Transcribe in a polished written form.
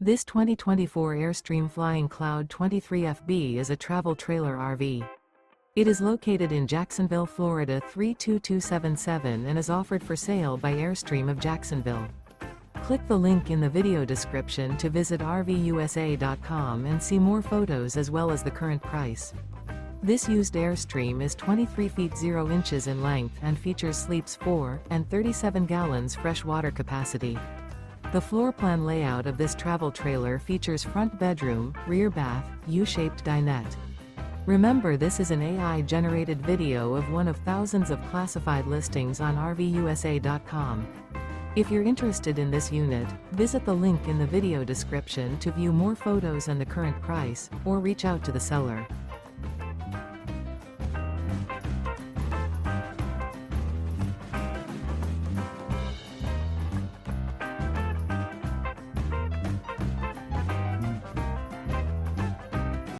This 2024 Airstream Flying Cloud 23FB is a travel trailer RV. It is located in Jacksonville, Florida 32277 and is offered for sale by Airstream of Jacksonville. Click the link in the video description to visit RVUSA.com and see more photos as well as the current price. This used Airstream is 23 feet 0 inches in length and features sleeps 4 and 37 gallons fresh water capacity. The floor plan layout of this travel trailer features front bedroom, rear bath, U-shaped dinette. Remember, this is an AI-generated video of one of thousands of classified listings on RVUSA.com. If you're interested in this unit, visit the link in the video description to view more photos and the current price, or reach out to the seller.